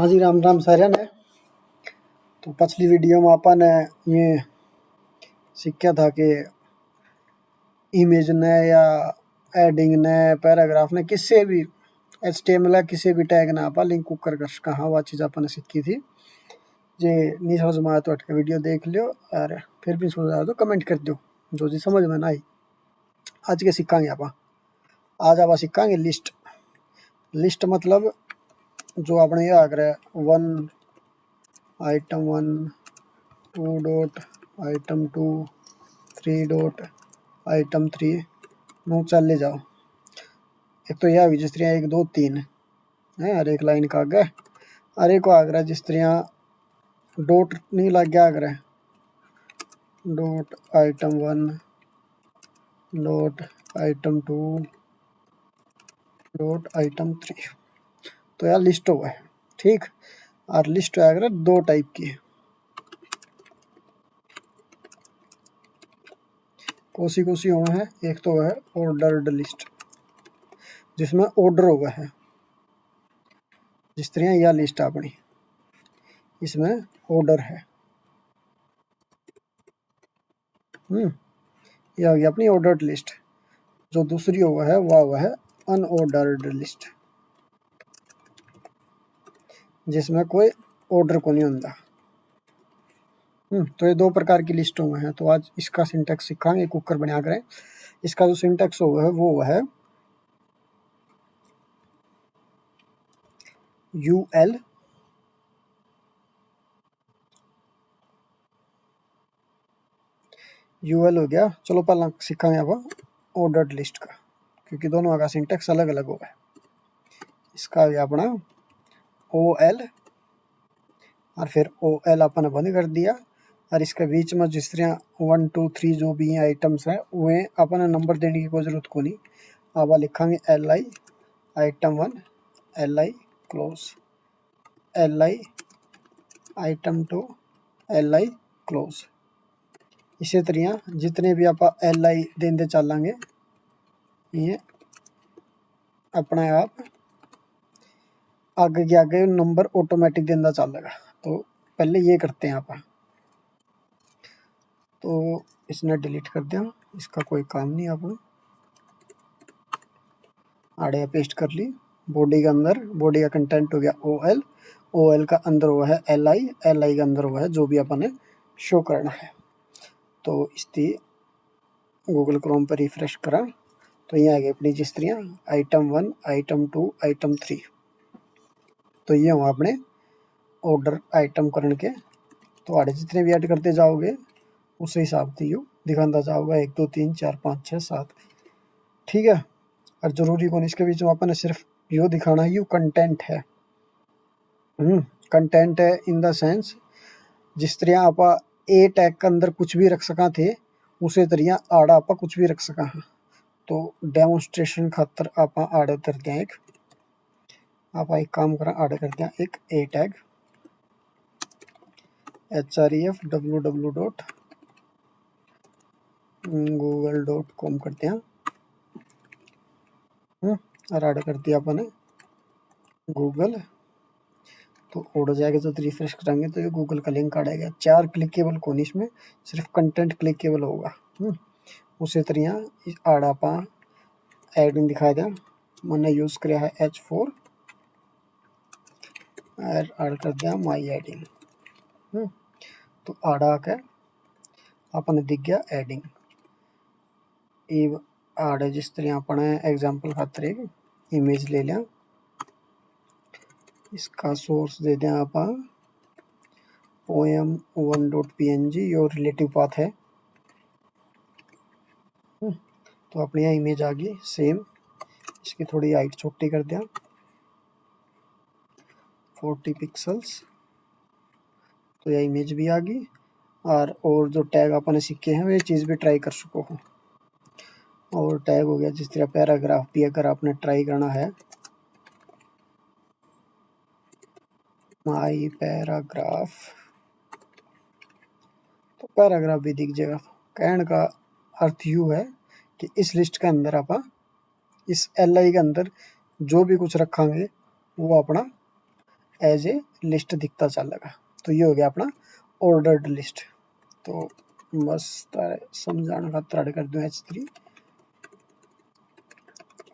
हाँ जी, राम राम साਰਿਆਂ ने। तो पिछली वीडियो में अपन ये सीखा था कि इमेज ने या एडिंग ने पैराग्राफ ने किसी भी HTML या किसी भी टैग ने आप लिंक कर सका। हाँ, वह चीज़ अपन सीखी थी। जे नहीं समझ में आया तो अटके वीडियो देख लियो, और फिर भी समझ आया तो कमेंट कर दो जो जी समझ में ना आई। आज के सीखांगे आप। आज आप सीखांगे लिस्ट। लिस्ट मतलब जो अपने ये आकर one item 1 2 dot item 2 3 dot item 3 नो चले जाओ। एक तो यह जिस तरह 1 2 3 है, हर एक लाइन का आगे अरे को आगरा जिस तरह डॉट नहीं लग गया Agra dot item 1 dot item 2 dot item 3। तो यार लिस्ट हुआ है, ठीक। और लिस्ट आगरा दो टाइप की है। कोसी कोसी हुआ है, एक तो है ऑर्डर्ड लिस्ट जिसमें ऑर्डर हुआ है। जिस तरह यह लिस्ट अपनी इसमें ऑर्डर है। यह हो गया अपनी ऑर्डर्ड लिस्ट। जो दूसरी हुआ है वह है अनऑर्डर्ड लिस्ट जिसमें कोई ऑर्डर को नहीं होता। तो ये दो प्रकार की लिस्ट हुए हैं। तो आज इसका सिंटेक्स सीखांगे कुकर बना कर। इसका जो सिंटेक्स हुआ है वो है UL हो गया। चलो पहला सीखांगे अब ऑर्डर्ड लिस्ट का, क्योंकि दोनों का सिंटेक्स अलग अलग हुआ है। इसका आ गया अपना OL और फिर OL अपन बंद कर दिया। और इसके बीच में जिस तरह 1 2 3 जो भी आइटम्स हैं वह अपन नंबर देने की कोई ज़रूरत को नहीं। अब लिखांगे LI item 1 LI close LI item 2 LI close. इसी तरह जितने भी आप LI देंदे चलेंगे ये अपने आप आगे के आगे नंबर ऑटोमेटिक देंदा चलेगा। तो पहले ये करते हैं आप। तो इसने डिलीट कर दिया, इसका कोई काम नहीं। अपन आड़े पेस्ट कर ली। बॉडी के अंदर बॉडी का कंटेंट हो गया OL का अंदर हुआ है LI का अंदर हुआ है जो भी अपन ने शो करना है। तो इसकी गूगल क्रोम पर रिफ्रेश करा तो ये आ गई अपनी जिस तरह आइटम 1 आइटम 2 आइटम 3। तो ये हुआ अपने ऑर्डर आइटम करने के। तो आड़े जितने भी ऐड करते जाओगे उस हिसाब से यू दिखाता जाओगा 1 2 3 4 5 6 7, ठीक है। और जरूरी कौन इसके बीच में अपन सिर्फ यो दिखाना है, यू कंटेंट है। कंटेंट है इन द सेंस जिस तरह आप ए टैग के अंदर कुछ भी रख सका थे उसी तरह आड़ा आप कुछ भी रख सका है। तो डेमोन्स्ट्रेशन खातर आप आड़े करते हैं आप एक काम करा आड़े करते हैं एक ए टैग href www.google.com करते हैं। और आड़े कर दिया अपने गूगल। तो उड़ जाएगा जब रिफ्रेश कराएंगे तो ये गूगल का लिंक आएगा। 4 क्लिकेबल कौन इसमें सिर्फ कंटेंट क्लिकेबल होगा। उसी तरह आड़ा पा एडिंग दिखाई दिया मैंने यूज़ किया है H4 और ऐड कर दिया माई एडिंग। तो आड़ा के अपने दिख गया एडिंग। ये आड़े जिस तरह अपने एग्जाम्पल खातर एक इमेज ले लिया, इसका सोर्स दे दें आप poem1.png योर रिलेटिव पाथ है। तो अपनी यहाँ इमेज आ गई सेम। इसकी थोड़ी हाइट छोटी कर दिया 40 पिक्सल्स। तो यह इमेज भी आ गई। और जो टैग अपने सीखे हैं वे चीज़ भी ट्राई कर सको हो। और टैग हो गया जिस तरह पैराग्राफ भी अगर आपने ट्राई करना है माई पैराग्राफ तो पैराग्राफ भी दिख जाएगा। कहने का अर्थ यूँ है कि इस लिस्ट के अंदर आप इस LI के अंदर जो भी कुछ रखेंगे वो अपना एज ए लिस्ट दिखता चलेगा। तो ये हो गया अपना ऑर्डर्ड लिस्ट। तो बस तारे समझाने खातर ऐड कर दूं H3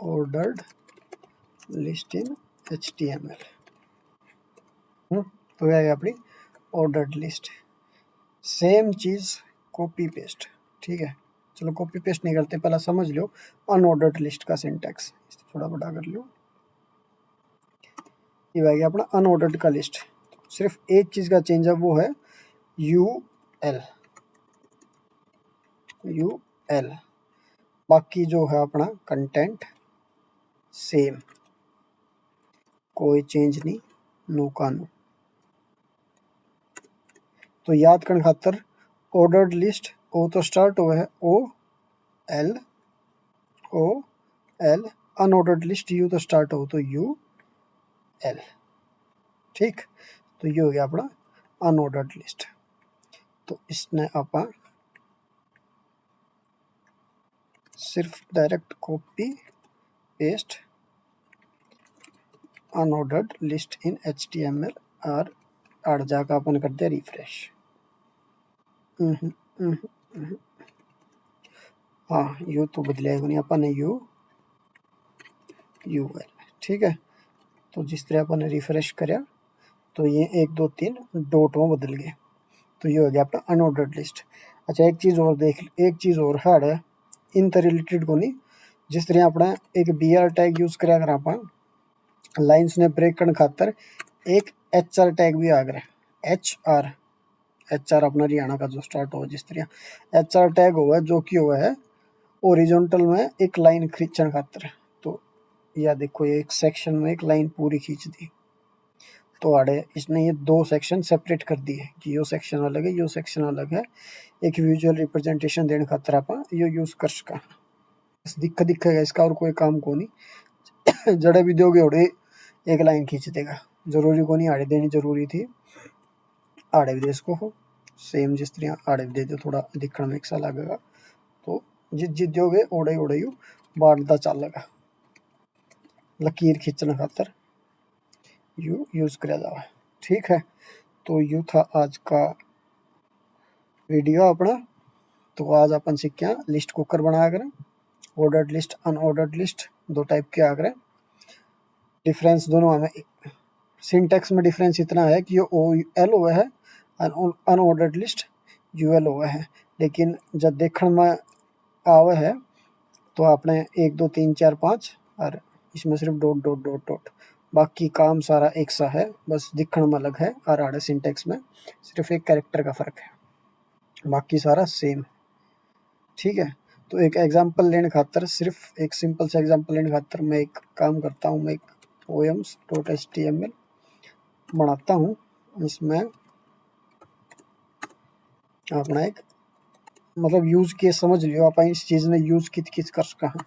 ordered list in HTML। तो यह है अपनी ऑर्डर्ड लिस्ट। सेम चीज़ कॉपी पेस्ट, ठीक है। चलो कॉपी पेस्ट नहीं करते, पहला समझ लो अनऑर्डर्ड लिस्ट का सिंटैक्स। थोड़ा बड़ा कर लो। ये आ गया अपना अनऑर्डर्ड का लिस्ट। सिर्फ एक चीज़ का चेंज है, वो है UL। बाकी जो है अपना कंटेंट सेम, कोई चेंज नहीं, नो का नो। तो याद करने खातर ऑर्डर्ड लिस्ट ओ तो स्टार्ट हुआ है OL, अनऑर्डर्ड लिस्ट U तो स्टार्ट हो तो UL, ठीक। तो ये हो गया अपना अनऑर्डर्ड लिस्ट। तो इसने आप सिर्फ direct copy paste unordered list in HTML और आड़ जाकर अपन करते हैं रिफ्रेश। हाँ यू तो बदलेगा नहीं, अपन ने UL, ठीक है। तो जिस तरह अपन ने रिफ्रेश करा तो ये 1 2 3 डॉट में बदल गए। तो ये हो गया अपना अनऑर्डर्ड लिस्ट। अच्छा एक चीज़ और देख, एक चीज़ और हार्ड है इन रिलेटेड को नहीं। जिस तरह अपना एक BR टैग यूज़ करा कर अपन लाइन्स ने ब्रेक करने खातर एक HR टैग भी आ गया। HR अपना हरियाणा का जो स्टार्ट हुआ, जिस तरह HR टैग हुआ जो कि हुआ है ओरिजेंटल में एक लाइन खींचने खातर। तो या देखो ये एक सेक्शन में एक लाइन पूरी खींच दी। तो आड़े इसने ये 2 सेक्शन सेपरेट कर दिए कि यो सेक्शन अलग है, यो सेक्शन अलग है। एक विजुअल रिप्रेजेंटेशन देने खातर आप यो यूज कर सका। दिखेगा इसका और कोई काम को नहीं। जड़े भी दोगे ओड़े एक लाइन खींच देगा, जरूरी को नहीं आड़े देनी जरूरी थी, आड़े भी दे इसको हो सेम जिस तरह आड़े भी दे दो, थोड़ा दिखने में एक सा लगेगा। तो जित दोगे ओड़े ओड़े यू बांटता चलेगा। लकीर खींचने खातर यू यूज करा जावा, ठीक है। तो यू था आज का वीडियो अपना। तो आज अपन सीखे लिस्ट कुकर बना कर, ऑर्डर्ड लिस्ट अनऑर्डर्ड लिस्ट दो टाइप के आ गए। डिफरेंस दोनों में सिंटेक्स में डिफरेंस इतना है कि ये OL हुआ है, अनऑर्डर्ड लिस्ट UL हुआ है। लेकिन जब देखने में आवे है तो आपने 1 2 3 4 5 और इसमें सिर्फ डॉट डॉट डॉट डॉट, बाकी काम सारा एक सा है, बस दिखने में अलग है। और आड़े सिंटेक्स में सिर्फ एक कैरेक्टर का फर्क है, बाकी सारा सेम, ठीक है। तो एक एग्जांपल लेने खातर, सिर्फ एक सिंपल सा एग्जांपल लेने खातर मैं एक काम करता हूँ, मैं एक poems.html बनाता हूँ। इसमें अपना एक मतलब यूज केस समझ लियो आप, इस चीज ने यूज किस कर सका है।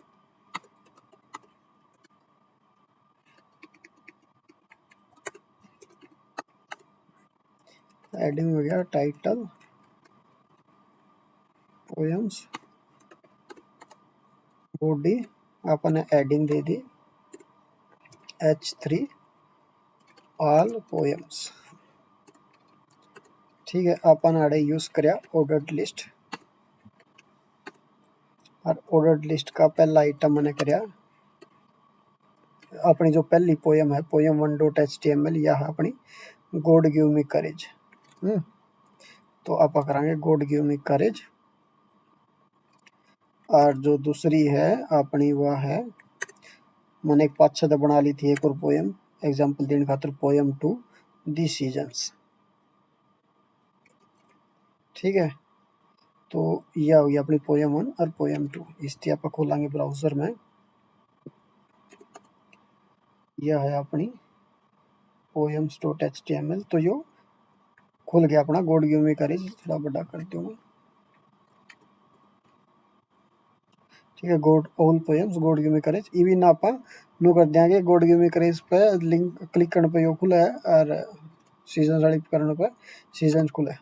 एडिंग हो गया टाइटल पोएम्स, बॉडी अपन एडिंग दे दी H3 ऑल पोएम्स, ठीक है। अपन आड़े यूज करया ऑर्डर्ड लिस्ट, और ऑर्डर्ड लिस्ट का पहला आइटम मैंने करया अपनी जो पहली पोएम है poem1.html, यह अपनी गॉड गिव मी करेज। तो आप करांगे गॉड गिव मी करेज। और जो दूसरी है अपनी वह है, मैंने एक 5-6 बना ली थी एक और पोएम एग्जांपल देने खातर, poem2 दी सीजन्स, ठीक है। तो यह होगी अपनी poem1 और poem2। इसकी आप खोलेंगे ब्राउजर में, यह है अपनी poems.html। तो यो खुल गया अपना गॉड गिव मी करेज। थोड़ा बड़ा करती हूँ, ठीक है। God all poems God give me courage, इवी ना आप नो कर देंगे गॉड गिव मी करेज पे लिंक क्लिक करने पे यो खुला है, और सीजन वाली करने पे सीजन खुला है।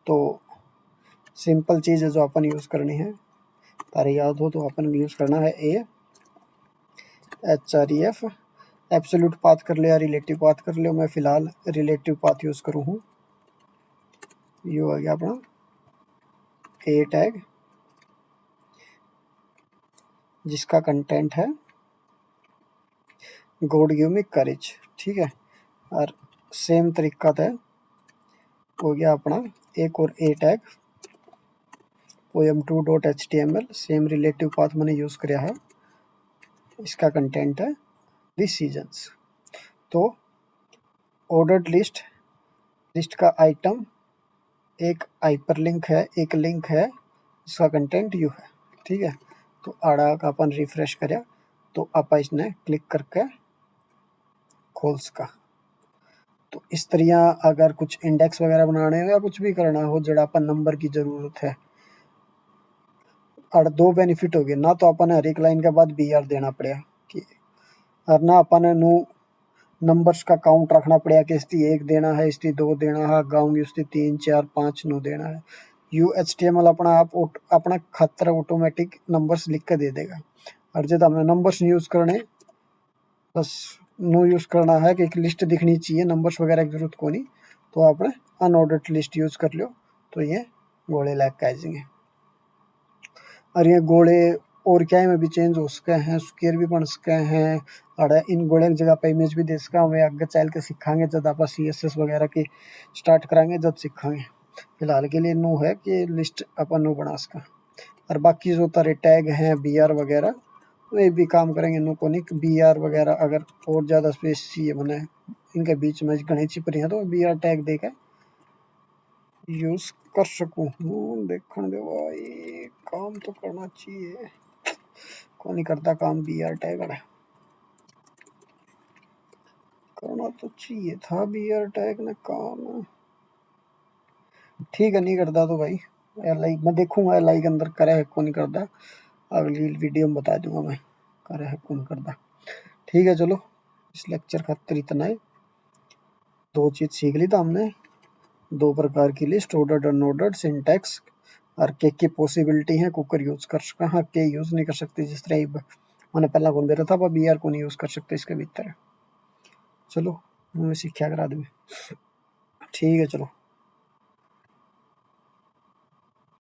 तो सिंपल चीज़ है जो अपन यूज़ करनी है, तारे याद हो तो अपन यूज़ करना है HREF एब्सोल्यूट पाथ कर लो या रिलेटिव पाथ कर लो। मैं फिलहाल रिलेटिव पाथ यूज करूँ हूँ। ये हो गया अपना ए टैग जिसका कंटेंट है गॉड गिव मी करेज, ठीक है। और सेम तरीका था हो गया अपना एक और a tag poem2.html, same relative path मैंने यूज किया है। इसका कंटेंट है द सीजन्स। तो ऑर्डर्ड लिस्ट, लिस्ट का आइटम एक हाइपरलिंक है, एक लिंक है जिसका कंटेंट यू है, ठीक है। तो आड़ा का अपन रिफ्रेश करें तो आप इसने क्लिक करके खोल सका। तो इस तरह अगर कुछ इंडेक्स वगैरह बनाने हो या कुछ भी करना हो जड़ा अपन नंबर की जरूरत है, और दो बेनिफिट हो गए ना, तो अपन हर एक लाइन के बाद बी आर देना पड़ेगा कि, और ना अपन नु नंबर्स का काउंट रखना पड़ेगा कि इसकी एक देना है, इसकी दो देना है, गाँव इसकी 3 4 5 नु देना है। UHTML अपना आप अपना खातर ऑटोमेटिक नंबर्स लिख के दे देगा। और जब हमने नंबर्स यूज करने बस नो यूज करना है कि एक लिस्ट दिखनी चाहिए, नंबर्स वगैरह की जरूरत को नहीं। तो आपने अनऑर्डर्ड लिस्ट यूज कर लो तो ये गोले लायक कह जाएंगे। और ये गोले और क्या में भी चेंज हो सके हैं, स्क्वायर भी बन सके हैं, और इन गोले की जगह पे इमेज भी दे सका हमें आगे चल के सीखांगे जब आप CSS वगैरह की स्टार्ट कराएंगे जब सीखांगे। फिलहाल के लिए नो है कि लिस्ट अपन नो बना सका। और बाकी जो तारे टैग हैं BR वगैरह वे भी काम करेंगे नो को नहीं। BR वगैरह अगर और ज़्यादा स्पेस चाहिए बने इनके बीच में घनी चिपरी है तो BR टैग देकर यूज कर सकूँ। देखने दे भाई काम तो करना चाहिए, कौन नहीं करता काम। BR टैग करना तो चाहिए था, BR टैग ने काम, ठीक है नहीं करता तो भाई LI मैं देखूंगा LI के अंदर करे है कौन नहीं करता, अगली वीडियो में बता दूंगा मैं करे है कौन करता। ठीक है चलो इस लेक्चर खातिर इतना ही। दो चीज सीख ली था हमने, दो प्रकार की लिस्ट, ऑर्डर्ड अनऑर्डर्ड, सिंटैक्स, और के पॉसिबिलिटी है कुकर यूज कर सकता, हाँ के यूज नहीं कर सकते जिस तरह मैंने पहला कौन दे रहा था पर BR को नहीं यूज कर सकते इसके भीतर। चलो मैं सीखा करा दूँ, ठीक है चलो।